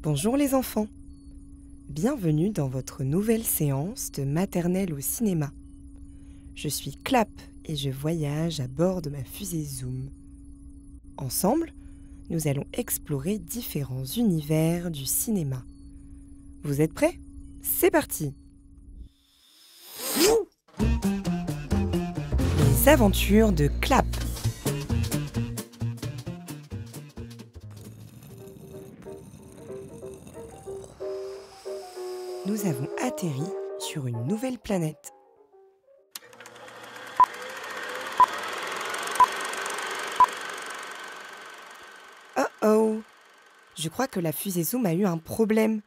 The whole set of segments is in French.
Bonjour les enfants, bienvenue dans votre nouvelle séance de maternelle au cinéma. Je suis Clap et je voyage à bord de ma fusée Zoom. Ensemble, nous allons explorer différents univers du cinéma. Vous êtes prêts? C'est parti! Les aventures de Clap. Nous avons atterri sur une nouvelle planète. Oh oh! Je crois que la fusée Zoom a eu un problème.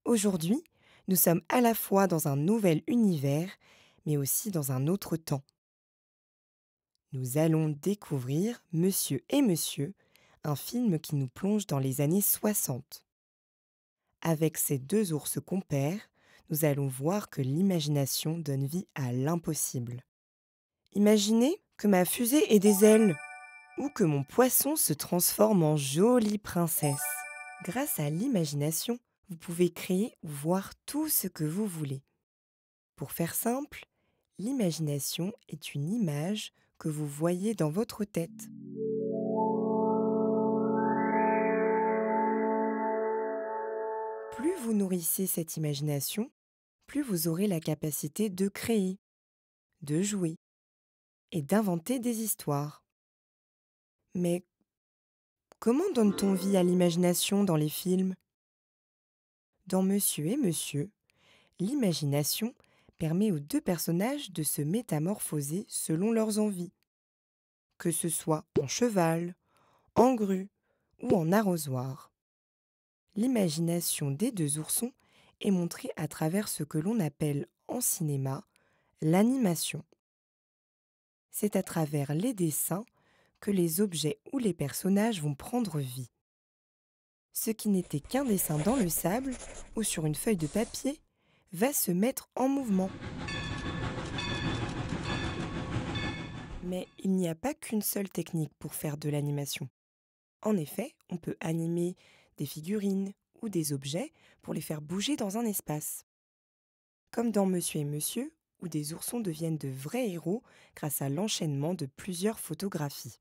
Aujourd'hui, nous sommes à la fois dans un nouvel univers, mais aussi dans un autre temps. Nous allons découvrir Monsieur et Monsieur, un film qui nous plonge dans les années 60. Avec ces deux ours compères, nous allons voir que l'imagination donne vie à l'impossible. Imaginez que ma fusée ait des ailes, ou que mon poisson se transforme en jolie princesse. Grâce à l'imagination, vous pouvez créer ou voir tout ce que vous voulez. Pour faire simple, l'imagination est une image que vous voyez dans votre tête. Plus vous nourrissez cette imagination, plus vous aurez la capacité de créer, de jouer et d'inventer des histoires. Mais comment donne-t-on vie à l'imagination dans les films? Dans Monsieur et Monsieur, l'imagination permet aux deux personnages de se métamorphoser selon leurs envies, que ce soit en cheval, en grue ou en arrosoir. L'imagination des deux oursons est montrée à travers ce que l'on appelle en cinéma l'animation. C'est à travers les dessins que les objets ou les personnages vont prendre vie. Ce qui n'était qu'un dessin dans le sable ou sur une feuille de papier va se mettre en mouvement. Mais il n'y a pas qu'une seule technique pour faire de l'animation. En effet, on peut animer des figurines ou des objets pour les faire bouger dans un espace. Comme dans Monsieur et Monsieur, où des oursons deviennent de vrais héros grâce à l'enchaînement de plusieurs photographies.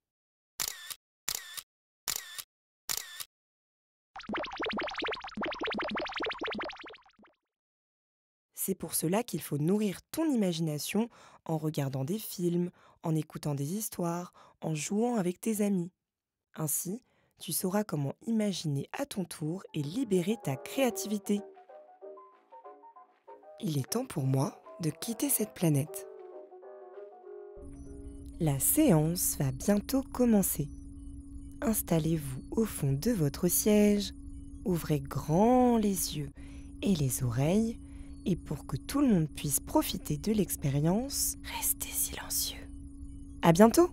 C'est pour cela qu'il faut nourrir ton imagination en regardant des films, en écoutant des histoires, en jouant avec tes amis. Ainsi, tu sauras comment imaginer à ton tour et libérer ta créativité. Il est temps pour moi de quitter cette planète. La séance va bientôt commencer. Installez-vous au fond de votre siège, ouvrez grand les yeux et les oreilles, et pour que tout le monde puisse profiter de l'expérience, restez silencieux. À bientôt!